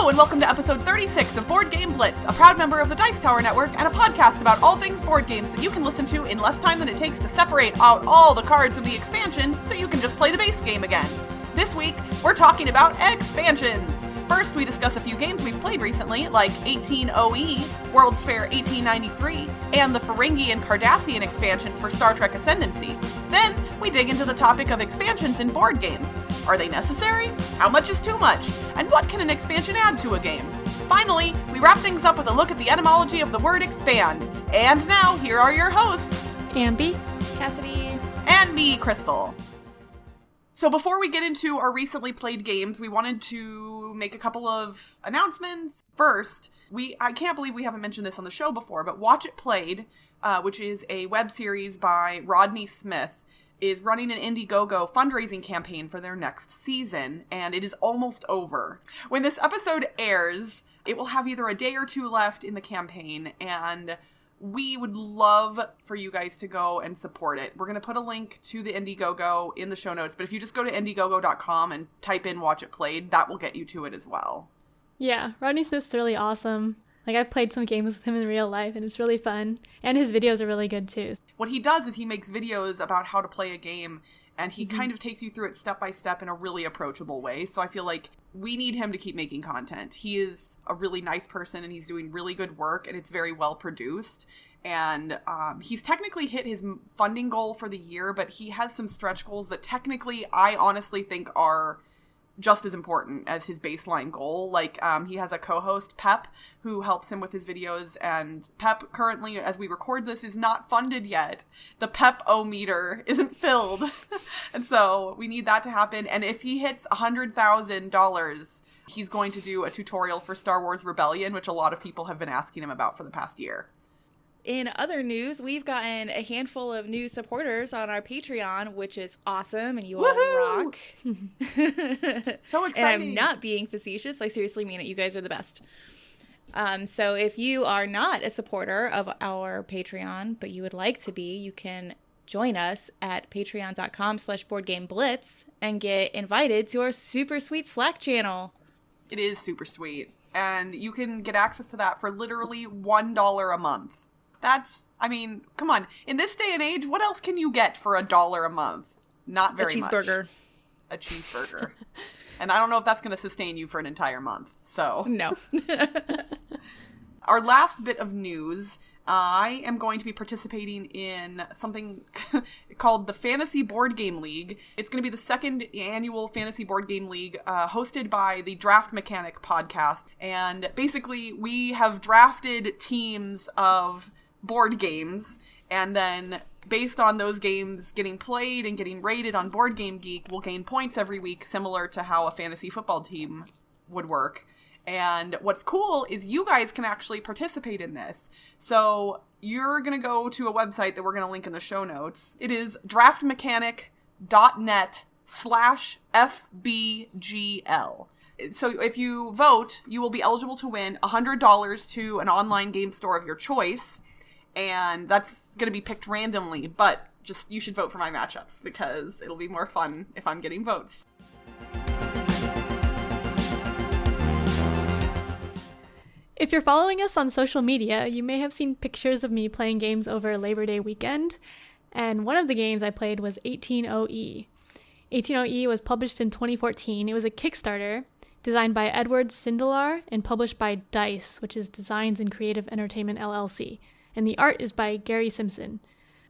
Hello and welcome to episode 36 of Board Game Blitz, a proud member of the Dice Tower Network and a podcast about all things board games that you can listen to in less time than it takes to separate out all the cards of the expansion so you can just play the base game again. This week, we're talking about expansions. First, we discuss a few games we've played recently, like 18OE, World's Fair 1893, and the Ferengi and Cardassian expansions for Star Trek Ascendancy. Then, we dig into the topic of expansions in board games. Are they necessary? How much is too much? And what can an expansion add to a game? Finally, we wrap things up with a look at the etymology of the word expand. And now, here are your hosts, Ambie, Cassadi, and me, Crystal. So before we get into our recently played games, we wanted to make a couple of announcements. First, I can't believe we haven't mentioned this on the show before, but Watch It Played, which is a web series by Rodney Smith, is running an Indiegogo fundraising campaign for their next season, and it is almost over. When this episode airs, it will have either a day or two left in the campaign, and we would love for you guys to go and support it. We're going to put a link to the Indiegogo in the show notes, but if you just go to Indiegogo.com and type in Watch It Played, that will get you to it as well. Yeah, Rodney Smith's really awesome. Like, I've played some games with him in real life, and it's really fun. And his videos are really good, too. What he does is he makes videos about how to play a game, and he kind of takes you through it step by step in a really approachable way. So I feel like we need him to keep making content. He is a really nice person, and he's doing really good work, and it's very well produced. And he's technically hit his funding goal for the year, but he has some stretch goals that technically I honestly think are just as important as his baseline goal. Like, he has a co-host, Pep, who helps him with his videos, and Pep currently, as we record this, is not funded yet. The Pep-O-meter isn't filled. And so we need that to happen. And if he hits $100,000, he's going to do a tutorial for Star Wars Rebellion, which a lot of people have been asking him about for the past year. In other news, we've gotten a handful of new supporters on our Patreon, which is awesome, and you all rock. So exciting. And I'm not being facetious. I seriously mean it. You guys are the best. So if you are not a supporter of our Patreon, but you would like to be, you can join us at patreon.com/boardgameblitz and get invited to our super sweet Slack channel. It is super sweet. And you can get access to that for literally $1 a month. That's, I mean, come on. In this day and age, what else can you get for $1 a month? Not very much. A cheeseburger. And I don't know if that's going to sustain you for an entire month. So. No. Our last bit of news, I am going to be participating in something called the Fantasy Board Game League. It's going to be the second annual Fantasy Board Game League, hosted by the Draft Mechanic podcast. And basically, we have drafted teams of board games, and then based on those games getting played and getting rated on Board Game Geek, we'll gain points every week, similar to how a fantasy football team would work. And what's cool is you guys can actually participate in this. So you're going to go to a website that we're going to link in the show notes. It is draftmechanic.net/FBGL. So if you vote, you will be eligible to win $100 to an online game store of your choice. And that's going to be picked randomly, but just you should vote for my matchups because it'll be more fun if I'm getting votes. If you're following us on social media, you may have seen pictures of me playing games over Labor Day weekend, and one of the games I played was 18OE. 18OE was published in 2014. It was a Kickstarter designed by Edward Sindelar and published by DICE, which is Designs and Creative Entertainment LLC. And the art is by Gary Simpson.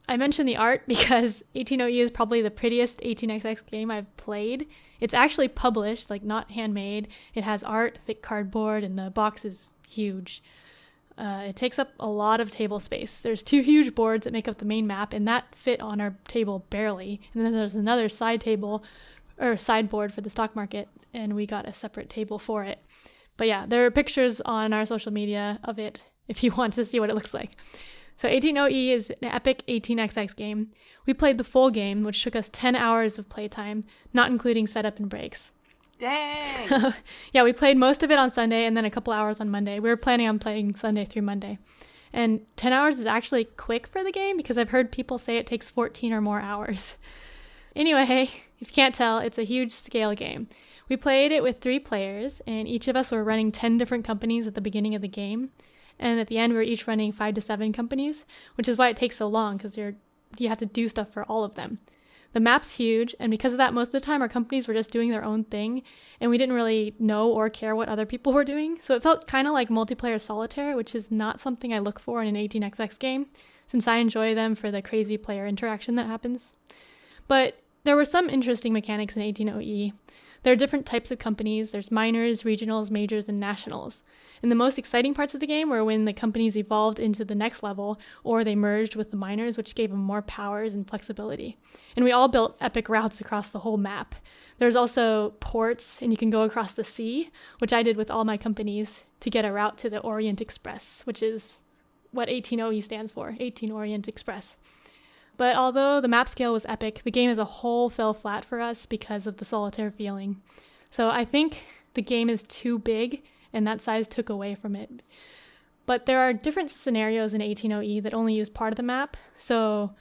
I mention the art because 18OE is probably the prettiest 18xx game I've played. It's actually published, like not handmade. It has art, thick cardboard, and the box is huge. It takes up a lot of table space. There's 2 huge boards that make up the main map, and that fit on our table barely. And then there's another sideboard for the stock market, and we got a separate table for it. But yeah, there are pictures on our social media of it if you want to see what it looks like. So 18OE is an epic 18xx game. We played the full game, which took us 10 hours of playtime, not including setup and breaks. Dang! Yeah, we played most of it on Sunday and then a couple hours on Monday. We were planning on playing Sunday through Monday. And 10 hours is actually quick for the game because I've heard people say it takes 14 or more hours. Anyway, if you can't tell, it's a huge scale game. We played it with 3 players, and each of us were running 10 different companies at the beginning of the game. And at the end, we were each running 5 to 7 companies, which is why it takes so long, because you have to do stuff for all of them. The map's huge, and because of that, most of the time our companies were just doing their own thing, and we didn't really know or care what other people were doing. So it felt kind of like multiplayer solitaire, which is not something I look for in an 18xx game, since I enjoy them for the crazy player interaction that happens. But there were some interesting mechanics in 18OE. There are different types of companies. There's minors, regionals, majors, and nationals. And the most exciting parts of the game were when the companies evolved into the next level, or they merged with the minors, which gave them more powers and flexibility. And we all built epic routes across the whole map. There's also ports, and you can go across the sea, which I did with all my companies to get a route to the Orient Express, which is what 18OE stands for, 18 Orient Express. But although the map scale was epic, the game as a whole fell flat for us because of the solitaire feeling. So I think the game is too big, and that size took away from it. But there are different scenarios in 18OE that only use part of the map, so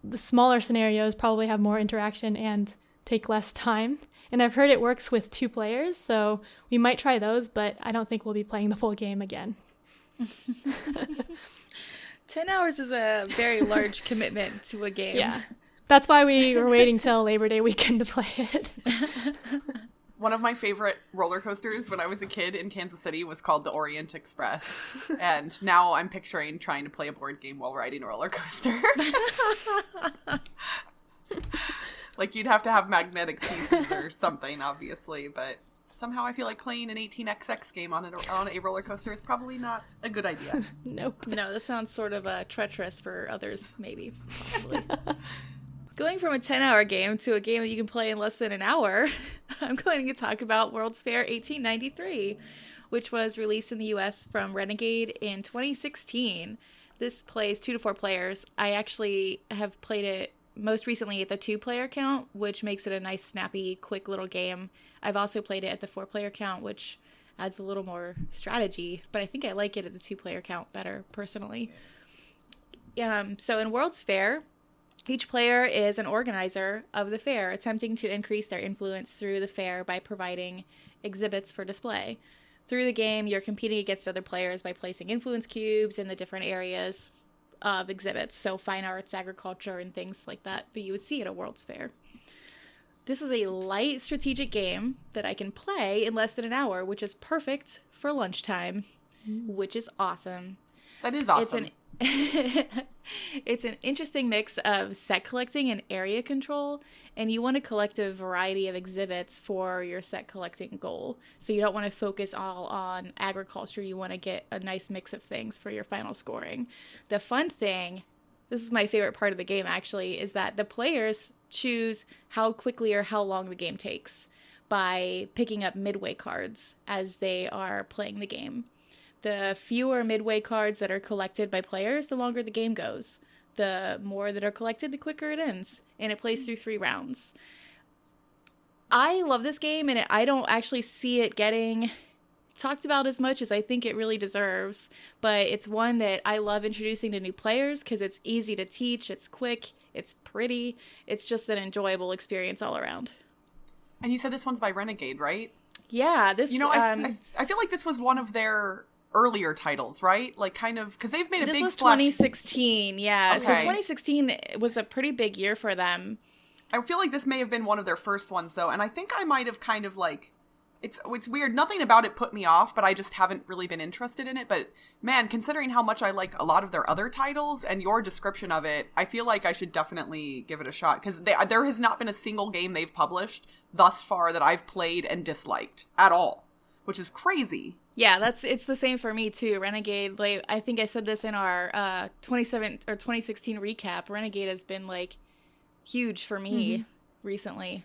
the smaller scenarios probably have more interaction and take less time. And I've heard it works with 2 players, so we might try those, but I don't think we'll be playing the full game again. 10 hours is a very large commitment to a game. Yeah. That's why we were waiting till Labor Day weekend to play it. One of my favorite roller coasters when I was a kid in Kansas City was called the Orient Express. And now I'm picturing trying to play a board game while riding a roller coaster. Like, you'd have to have magnetic pieces or something, obviously, but somehow I feel like playing an 18xx game on a roller coaster is probably not a good idea. Nope. No, this sounds sort of treacherous for others, maybe. Possibly. Going from a 10-hour game to a game that you can play in less than an hour, I'm going to talk about World's Fair 1893, which was released in the US from Renegade in 2016. This plays 2 to 4 players. I actually have played it most recently at the 2-player count, which makes it a nice, snappy, quick little game. I've also played it at the 4-player count, which adds a little more strategy, but I think I like it at the 2-player count better, personally. So in World's Fair, each player is an organizer of the fair, attempting to increase their influence through the fair by providing exhibits for display. Through the game, you're competing against other players by placing influence cubes in the different areas of exhibits, so fine arts, agriculture, and things like that you would see at a World's Fair. This is a light strategic game that I can play in less than an hour, which is perfect for lunchtime, which is awesome. That is awesome. It's an interesting mix of set collecting and area control, and you want to collect a variety of exhibits for your set collecting goal. So you don't want to focus all on agriculture. You want to get a nice mix of things for your final scoring. The fun thing, this is my favorite part of the game actually, is that the players choose how quickly or how long the game takes by picking up midway cards as they are playing the game. The fewer midway cards that are collected by players, the longer the game goes. The more that are collected, the quicker it ends. And it plays through 3 rounds. I love this game, and I don't actually see it getting talked about as much as I think it really deserves. But it's one that I love introducing to new players because it's easy to teach, it's quick, it's pretty. It's just an enjoyable experience all around. And you said this one's by Renegade, right? Yeah, this... I feel like this was one of their earlier titles, right? Like, kind of, because they've made a big splash. This was 2016, yeah. Okay. So 2016 was a pretty big year for them. I feel like this may have been one of their first ones, though, and I think I might have kind of, like, it's weird. Nothing about it put me off, but I just haven't really been interested in it. But, man, considering how much I like a lot of their other titles and your description of it, I feel like I should definitely give it a shot, because there has not been a single game they've published thus far that I've played and disliked at all, which is crazy. Yeah, it's the same for me too. Renegade, like, I think I said this in our 2016 recap. Renegade has been like huge for me recently.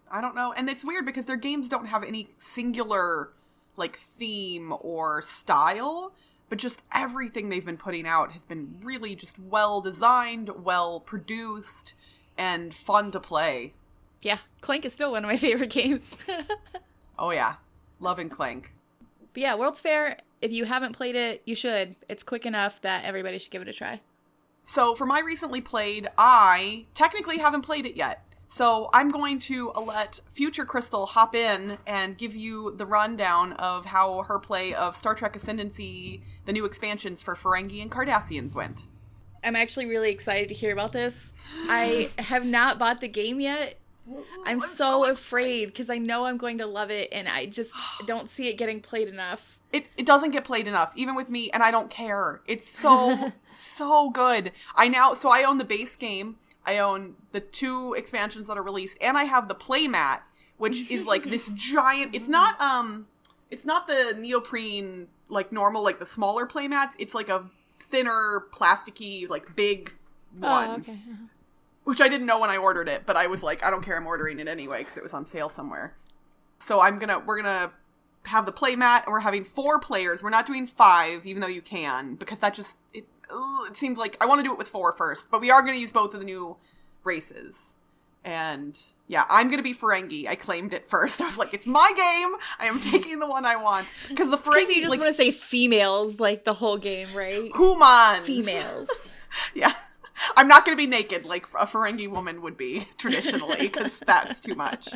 I don't know, and it's weird because their games don't have any singular like theme or style, but just everything they've been putting out has been really just well designed, well produced, and fun to play. Yeah, Clank is still one of my favorite games. Oh yeah, loving Clank. But yeah, World's Fair, if you haven't played it, you should. It's quick enough that everybody should give it a try. So for my recently played, I technically haven't played it yet. So I'm going to let Future Crystal hop in and give you the rundown of how her play of Star Trek Ascendancy, the new expansions for Ferengi and Cardassians went. I'm actually really excited to hear about this. I have not bought the game yet. I'm so afraid because I know I'm going to love it, and I just don't see it getting played enough. It doesn't get played enough, even with me, and I don't care. It's so, so good. So I own the base game. I own the 2 expansions that are released, and I have the playmat, which is like this giant. It's not the neoprene like normal, like the smaller playmats. It's like a thinner, plasticky, like big one. Oh, okay. Uh-huh. Which I didn't know when I ordered it, but I was like, I don't care, I'm ordering it anyway because it was on sale somewhere. So we're gonna have the playmat, and we're having 4 players. We're not doing 5, even though you can, because that just it seems like I want to do it with 4 first. But we are going to use both of the new races. And yeah, I'm going to be Ferengi. I claimed it first. I was like, it's my game. I am taking the one I want. Because the Ferengi... you just want to say females, like, the whole game, right? Humans. Females. Yeah. I'm not going to be naked like a Ferengi woman would be, traditionally, because that's too much.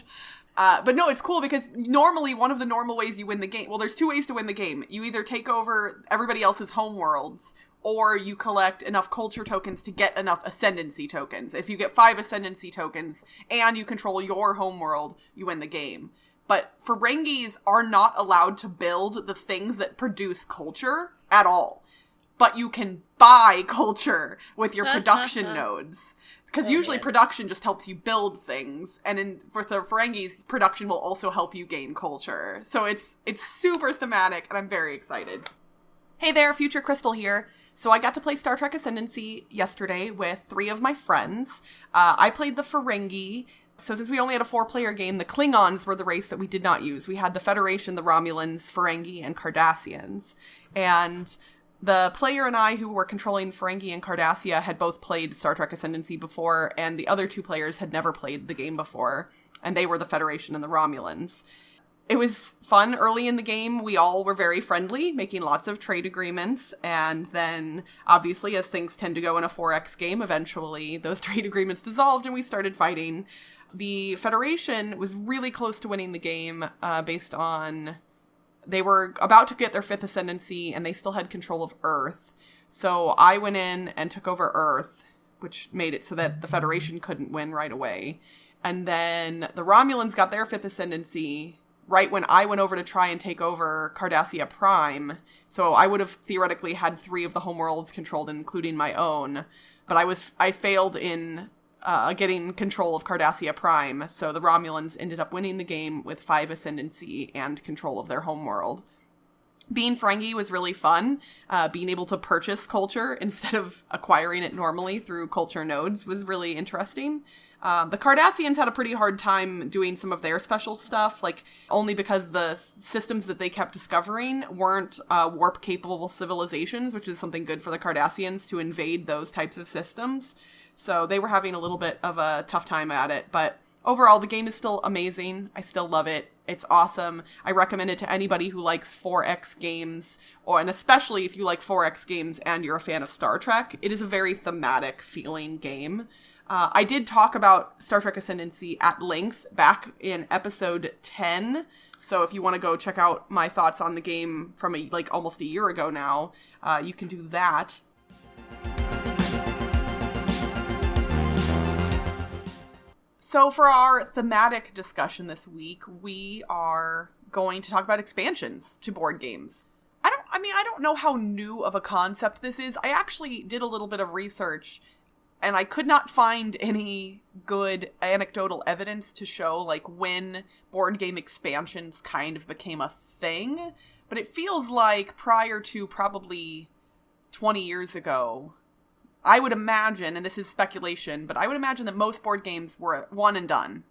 But no, it's cool because normally one of the normal ways you win the game... Well, there's 2 ways to win the game. You either take over everybody else's homeworlds, or you collect enough culture tokens to get enough ascendancy tokens. If you get 5 ascendancy tokens and you control your homeworld, you win the game. But Ferengis are not allowed to build the things that produce culture at all. But you can buy culture with your production nodes. Because usually production just helps you build things. And for the Ferengis, production will also help you gain culture. So it's super thematic, and I'm very excited. Hey there, Future Crystal here. So I got to play Star Trek Ascendancy yesterday with 3 of my friends. I played the Ferengi. So since we only had a 4-player game, the Klingons were the race that we did not use. We had the Federation, the Romulans, Ferengi, and Cardassians. And the player and I who were controlling Ferengi and Cardassia had both played Star Trek Ascendancy before, and the other 2 players had never played the game before, and they were the Federation and the Romulans. It was fun early in the game. We all were very friendly, making lots of trade agreements. And then, obviously, as things tend to go in a 4X game, eventually those trade agreements dissolved and we started fighting. The Federation was really close to winning the game based on... They were about to get their 5th ascendancy and they still had control of Earth. So I went in and took over Earth, which made it so that the Federation couldn't win right away. And then the Romulans got their 5th ascendancy right when I went over to try and take over Cardassia Prime. So I would have theoretically had 3 of the homeworlds controlled, including my own. But I failed in getting control of Cardassia Prime. So the Romulans ended up winning the game with 5 ascendancy and control of their homeworld. Being Ferengi was really fun. Being able to purchase culture instead of acquiring it normally through culture nodes was really interesting. The Cardassians had a pretty hard time doing some of their special stuff, like only because the systems that they kept discovering weren't warp-capable civilizations, which is something good for the Cardassians to invade those types of systems. So they were having a little bit of a tough time at it, but overall, the game is still amazing. I still love it. It's awesome. I recommend it to anybody who likes 4X games, and especially if you like 4X games and you're a fan of Star Trek. It is a very thematic feeling game. I did talk about Star Trek Ascendancy at length back in episode 10. So if you want to go check out my thoughts on the game from almost a year ago now, you can do that. So for our thematic discussion this week, we are going to talk about expansions to board games. I don't know how new of a concept this is. I actually did a little bit of research and I could not find any good anecdotal evidence to show when board game expansions kind of became a thing. But it feels like prior to probably 20 years ago, I would imagine, and this is speculation, but I would imagine that most board games were one and done.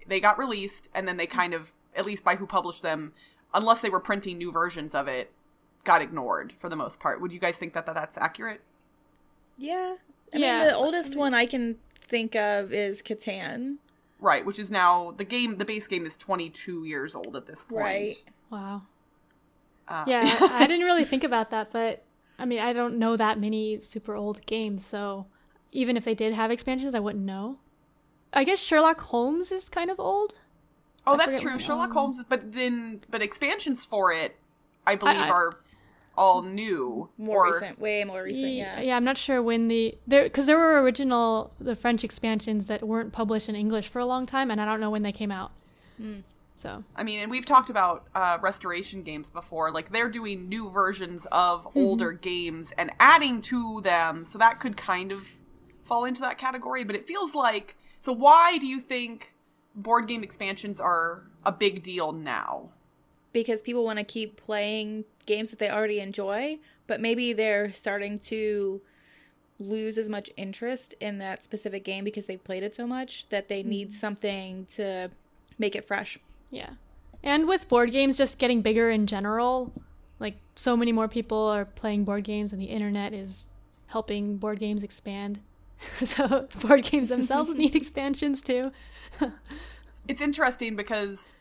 They got released, and then they kind of, at least by who published them, unless they were printing new versions of it, got ignored for the most part. Would you guys think that that's accurate? Yeah. I mean, the oldest one I can think of is Catan. Right, which is now, the base game is 22 years old at this point. Right. Wow. Yeah, I didn't really think about that, but I mean, I don't know that many super old games, so even if they did have expansions, I wouldn't know. I guess Sherlock Holmes is kind of old. Oh, that's true. Sherlock Holmes, but expansions for it, I believe, are all new. Recent, way more recent, yeah. Yeah, I'm not sure when because there were the French expansions that weren't published in English for a long time, and I don't know when they came out. So. I mean, and we've talked about restoration games before. Like, they're doing new versions of older games and adding to them, so that could kind of fall into that category, but it feels like... So why do you think board game expansions are a big deal now? Because people want to keep playing games that they already enjoy, but maybe they're starting to lose as much interest in that specific game because they've played it so much that they need something to make it fresh. Yeah. And with board games just getting bigger in general, like so many more people are playing board games and the internet is helping board games expand. So board games themselves need expansions too. It's interesting because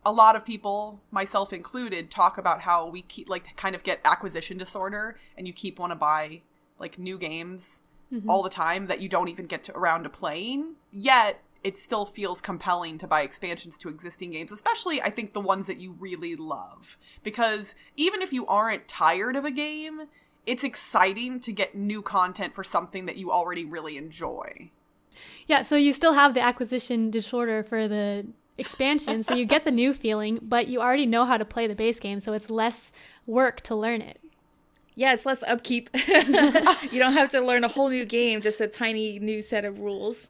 a lot of people, myself included, talk about how we keep kind of get acquisition disorder and you keep want to buy like new games all the time that you don't even get around to playing. Yet it still feels compelling to buy expansions to existing games, especially I think the ones that you really love. Because even if you aren't tired of a game, it's exciting to get new content for something that you already really enjoy. Yeah, so you still have the acquisition disorder for the expansion, so you get the new feeling, but you already know how to play the base game, so it's less work to learn it. Yeah, it's less upkeep. You don't have to learn a whole new game, just a tiny new set of rules.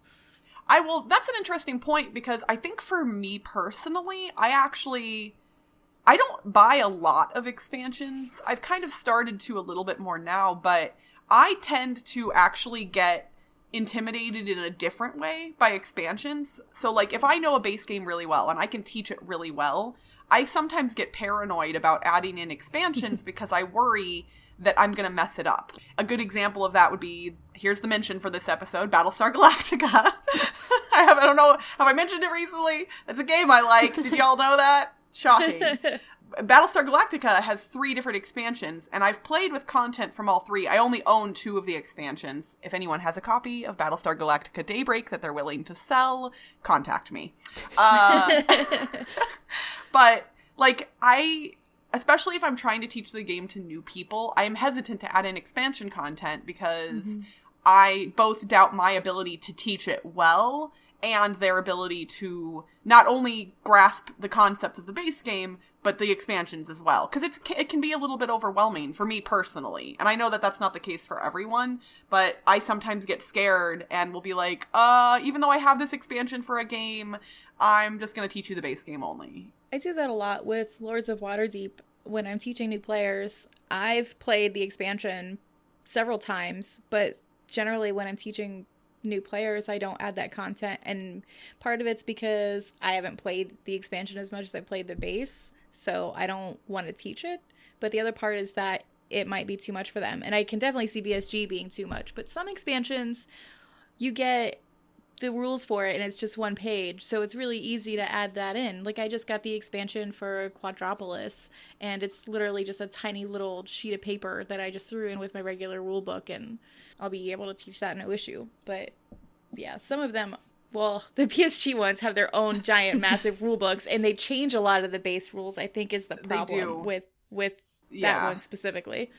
That's an interesting point, because I think for me personally, I don't buy a lot of expansions. I've kind of started to a little bit more now, but I tend to actually get intimidated in a different way by expansions. So like if I know a base game really well and I can teach it really well, I sometimes get paranoid about adding in expansions because I worry that I'm going to mess it up. A good example of that would be, here's the mention for this episode, Battlestar Galactica. I don't know, have I mentioned it recently? It's a game I like. Did y'all know that? Shocking. Battlestar Galactica has 3 different expansions, and I've played with content from all 3. I only own 2 of the expansions. If anyone has a copy of Battlestar Galactica Daybreak that they're willing to sell, contact me. But, like, especially if I'm trying to teach the game to new people, I am hesitant to add in expansion content because I both doubt my ability to teach it well and their ability to not only grasp the concepts of the base game, but the expansions as well. Because it can be a little bit overwhelming for me personally. And I know that that's not the case for everyone, but I sometimes get scared and will be like, even though I have this expansion for a game, I'm just going to teach you the base game only. I do that a lot with Lords of Waterdeep. When I'm teaching new players, I've played the expansion several times, but generally when I'm teaching new players, I don't add that content, and part of it's because I haven't played the expansion as much as I played the base, so I don't want to teach it. But the other part is that it might be too much for them, and I can definitely see BSG being too much. But some expansions, you get the rules for it and it's just 1 page, so it's really easy to add that in. Like, I just got the expansion for Quadropolis, and it's literally just a tiny little sheet of paper that I just threw in with my regular rule book, and I'll be able to teach that no issue. But yeah, some of them, well, the PSG ones have their own giant massive rule books, and they change a lot of the base rules, I think, is the problem with that one specifically.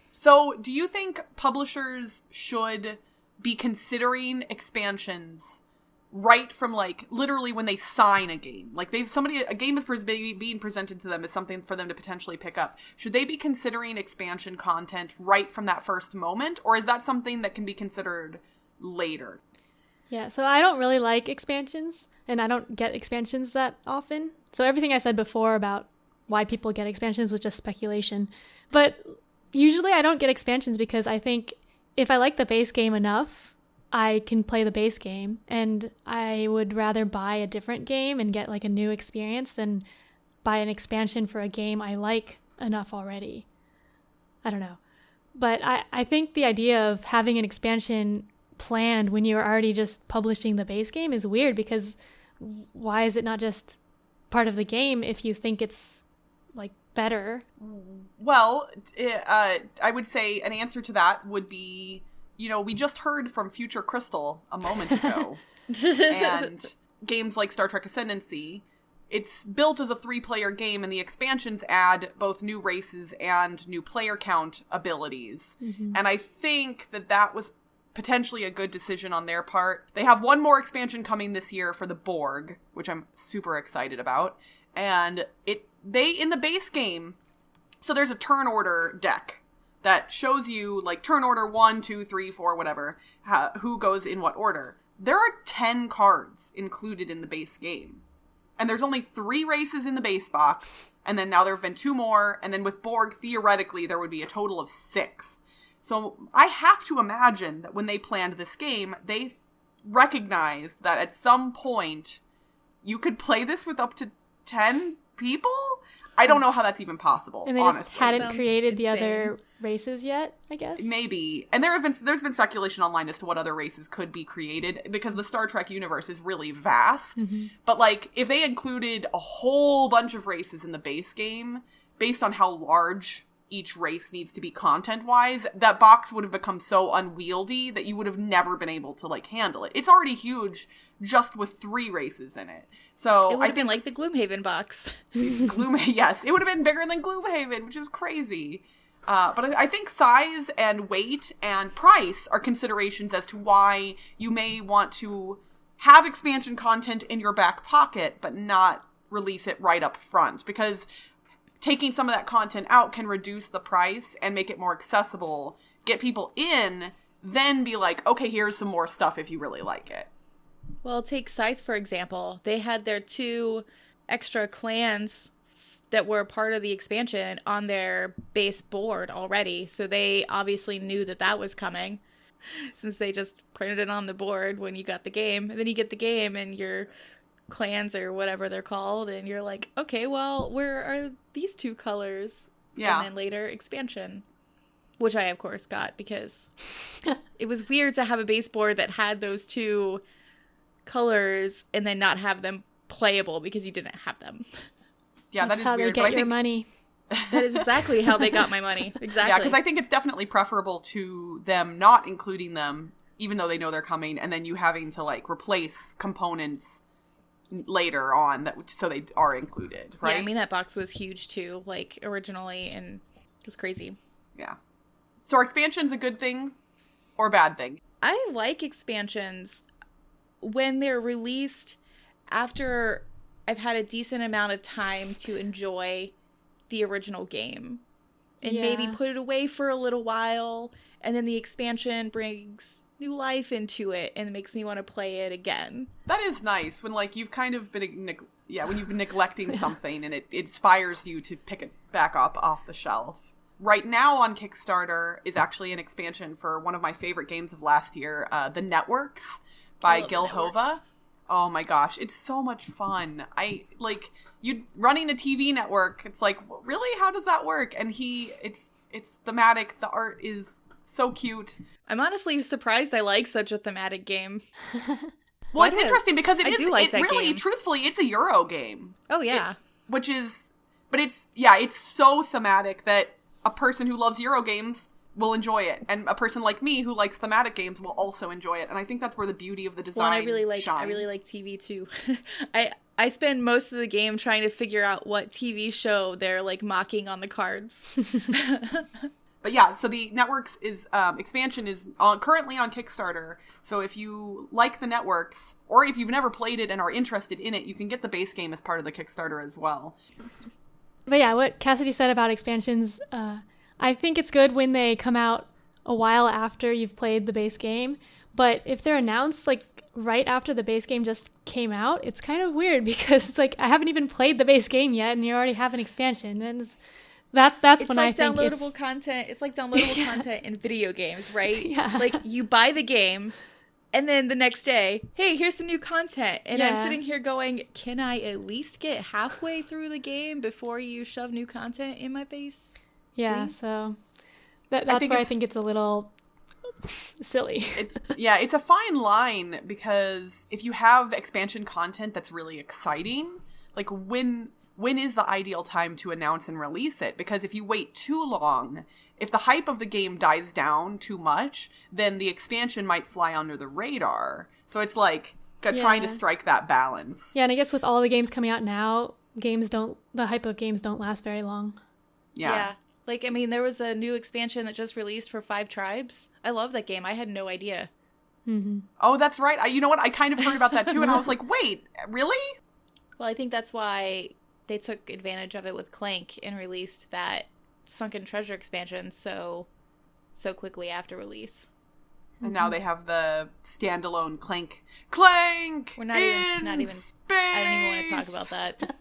So do you think publishers should be considering expansions right from, like, literally when they sign a game? Like, a game is being presented to them as something for them to potentially pick up. Should they be considering expansion content right from that first moment, or is that something that can be considered later? Yeah, so I don't really like expansions, and I don't get expansions that often. So everything I said before about why people get expansions was just speculation. But usually I don't get expansions because I think if I like the base game enough, I can play the base game, and I would rather buy a different game and get like a new experience than buy an expansion for a game I like enough already. I don't know. But I think the idea of having an expansion planned when you're already just publishing the base game is weird, because why is it not just part of the game if you think it's like better? Well, I would say an answer to that would be we just heard from Future Crystal a moment ago, and games like Star Trek Ascendancy, it's built as a 3-player game, and the expansions add both new races and new player count abilities. Mm-hmm. And I think that was potentially a good decision on their part. They have one more expansion coming this year for the Borg, which I'm super excited about. And in the base game, so there's a turn order deck that shows you, like, turn order 1, 2, 3, 4, whatever, who goes in what order. There are 10 cards included in the base game. And there's only 3 races in the base box, and then now there have been 2 more, and then with Borg, theoretically, there would be a total of 6. So I have to imagine that when they planned this game, they recognized that at some point you could play this with up to 10 people? I don't know how that's even possible, and they honestly. just hadn't created the other races yet, I guess? Maybe. And there's been speculation online as to what other races could be created, because the Star Trek universe is really vast. Mm-hmm. But, like, if they included a whole bunch of races in the base game, based on how large each race needs to be content-wise, that box would have become so unwieldy that you would have never been able to, like, handle it. It's already huge just with 3 races in it. So it would have been like the Gloomhaven box. Yes, it would have been bigger than Gloomhaven, which is crazy. But I think size and weight and price are considerations as to why you may want to have expansion content in your back pocket, but not release it right up front. Because taking some of that content out can reduce the price and make it more accessible, get people in, then be like, okay, here's some more stuff if you really like it. Well, take Scythe, for example. They had their 2 extra clans that were part of the expansion on their base board already. So they obviously knew that was coming, since they just printed it on the board when you got the game. And then you get the game and your clans or whatever they're called, and you're like, okay, well, where are these 2 colors? Yeah. And then later expansion, which I of course got because it was weird to have a base board that had those 2 colors and then not have them playable because you didn't have them. Yeah, that's that is weird. That's how they get your money. That is exactly how they got my money. Exactly. Yeah, because I think it's definitely preferable to them not including them, even though they know they're coming, and then you having to, like, replace components later on so they are included, right? Yeah, I mean, that box was huge too, like, originally, and it was crazy. Yeah. So are expansions a good thing or a bad thing? I like expansions when they're released after I've had a decent amount of time to enjoy the original game. And maybe put it away for a little while, and then the expansion brings new life into it and makes me want to play it again. That is nice when, like, you've kind of been when you've been neglecting something and it inspires you to pick it back up off the shelf. Right now on Kickstarter is actually an expansion for one of my favorite games of last year, The Networks by Gil Hova. Oh my gosh, it's so much fun. You running a TV network, it's like, really? How does that work? And it's thematic. The art is so cute. I'm honestly surprised I like such a thematic game. Well, it's interesting because game. Truthfully, it's a Euro game. Oh, yeah. It's so thematic that a person who loves Euro games will enjoy it, and a person like me who likes thematic games will also enjoy it. And I think that's where the beauty of the design shines. I really like TV too. I spend most of the game trying to figure out what TV show they're, like, mocking on the cards. But yeah, so the Networks expansion is currently on Kickstarter. So if you like the Networks, or if you've never played it and are interested in it, you can get the base game as part of the Kickstarter as well. But yeah, what Cassadi said about expansions, I think it's good when they come out a while after you've played the base game. But if they're announced, like, right after the base game just came out, it's kind of weird because it's like, I haven't even played the base game yet and you already have an expansion. And that's when I think it's like downloadable content in video games, right? Yeah. Like, you buy the game and then the next day, hey, here's some new content. And I'm sitting here going, can I at least get halfway through the game before you shove new content in my face? Yeah, please? So that's where I think it's a little silly. It's a fine line, because if you have expansion content that's really exciting, like when when is the ideal time to announce and release it? Because if you wait too long, if the hype of the game dies down too much, then the expansion might fly under the radar. So it's like trying to strike that balance. Yeah, and I guess with all the games coming out now, the hype of games don't last very long. Yeah. Like, I mean, there was a new expansion that just released for 5 Tribes. I love that game. I had no idea. Mm-hmm. Oh, that's right. You know what? I kind of heard about that too, and I was like, wait, really? Well, I think that's why they took advantage of it with Clank and released that Sunken Treasure expansion so quickly after release. And now they have the standalone Clank. We're not even space. I don't even want to talk about that.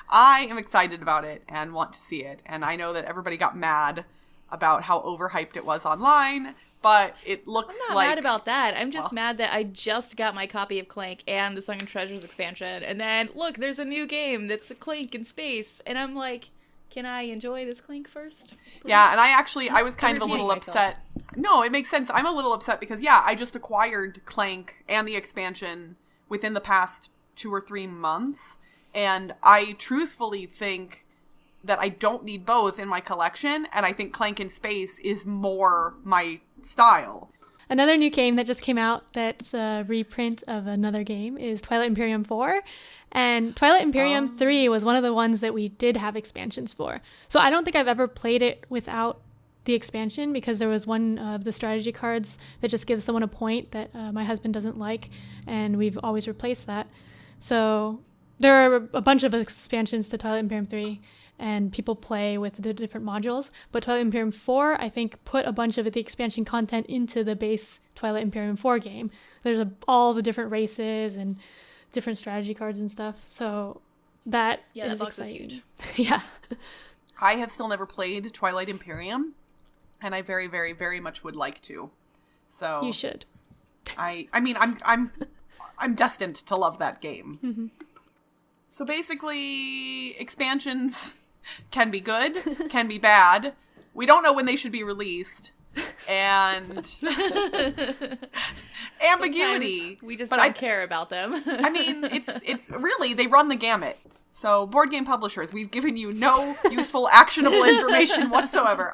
I am excited about it and want to see it. And I know that everybody got mad about how overhyped it was online, but it looks I'm not mad about that. I'm just mad that I just got my copy of Clank and the Sunken Treasures expansion. And then, look, there's a new game that's a Clank in space. And I'm like, can I enjoy this Clank first? Please? Yeah, and I was kind of a little upset. No, it makes sense. I'm a little upset because, I just acquired Clank and the expansion within the past 2 or 3 months. And I truthfully think that I don't need both in my collection. And I think Clank in Space is more my style. Another new game that just came out that's a reprint of another game is Twilight Imperium 4. And Twilight Imperium 3 was one of the ones that we did have expansions for. So I don't think I've ever played it without the expansion, because there was one of the strategy cards that just gives someone a point that my husband doesn't like, and we've always replaced that. So there are a bunch of expansions to Twilight Imperium 3, and people play with the different modules. But Twilight Imperium 4, I think, put a bunch of the expansion content into the base Twilight Imperium 4 game. There's all the different races and different strategy cards and stuff. So that is box exciting. is huge. Yeah. I have still never played Twilight Imperium, and I very, very, very much would like to. So you should. I mean, I'm destined to love that game. Mm-hmm. So basically, expansions can be good, can be bad. We don't know when they should be released. And ambiguity. Sometimes we just don't care about them. I mean, it's really, they run the gamut. So board game publishers, we've given you no useful, actionable information whatsoever.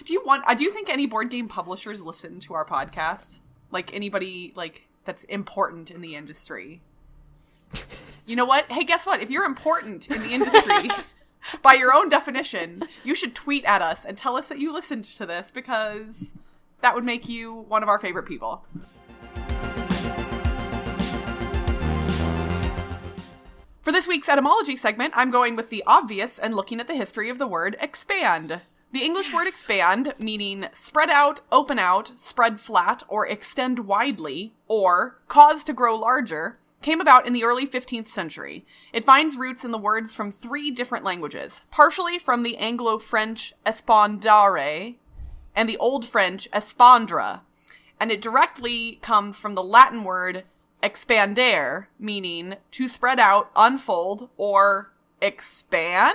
Do you think any board game publishers listen to our podcast? Like anybody that's important in the industry? You know what? Hey, guess what? If you're important in the industry, by your own definition, you should tweet at us and tell us that you listened to this, because that would make you one of our favorite people. For this week's etymology segment, I'm going with the obvious and looking at the history of the word expand. The English word expand, meaning spread out, open out, spread flat, or extend widely, or cause to grow larger, came about in the early 15th century. It finds roots in the words from 3 different languages, partially from the Anglo-French espandare and the Old French espandre, and it directly comes from the Latin word expandere, meaning to spread out, unfold, or expand.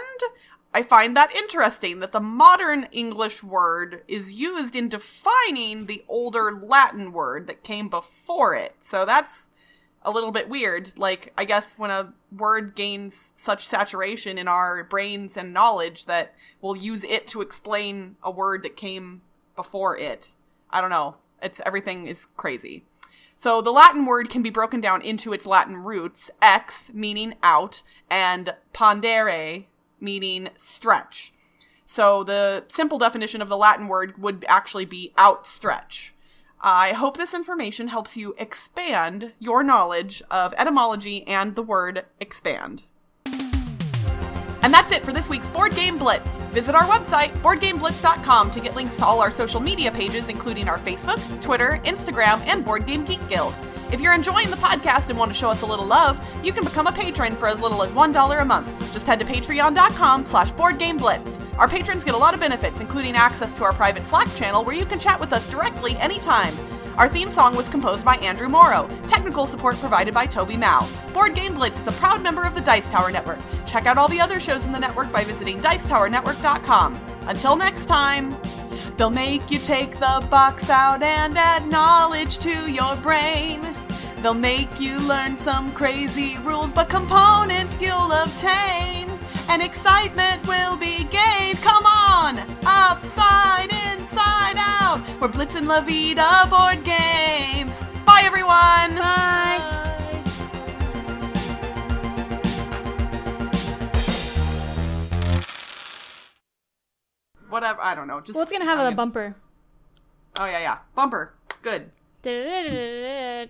I find that interesting that the modern English word is used in defining the older Latin word that came before it. So that's a little bit weird. I guess when a word gains such saturation in our brains and knowledge that we'll use it to explain a word that came before it. I don't know. Everything is crazy. So the Latin word can be broken down into its Latin roots, ex, meaning out, and pandere, meaning stretch. So the simple definition of the Latin word would actually be outstretch. I hope this information helps you expand your knowledge of etymology and the word expand. And that's it for this week's Board Game Blitz. Visit our website, BoardGameBlitz.com, to get links to all our social media pages, including our Facebook, Twitter, Instagram, and Board Game Geek Guild. If you're enjoying the podcast and want to show us a little love, you can become a patron for as little as $1 a month. Just head to patreon.com/BoardGameBlitz. Our patrons get a lot of benefits, including access to our private Slack channel where you can chat with us directly anytime. Our theme song was composed by Andrew Morrow. Technical support provided by Toby Mao. Board Game Blitz is a proud member of the Dice Tower Network. Check out all the other shows in the network by visiting DicetowerNetwork.com. Until next time, they'll make you take the box out and add knowledge to your brain. They'll make you learn some crazy rules, but components you'll obtain, and excitement will be gained. Come on! Upside, inside out! We're Blitz and La Vida board games! Bye, everyone! Bye! Whatever, I don't know. Just What's gonna have a bumper? Oh, yeah. Bumper. Good. That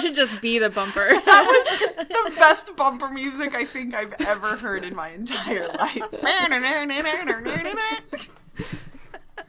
should just be the bumper. That was the best bumper music I think I've ever heard in my entire life.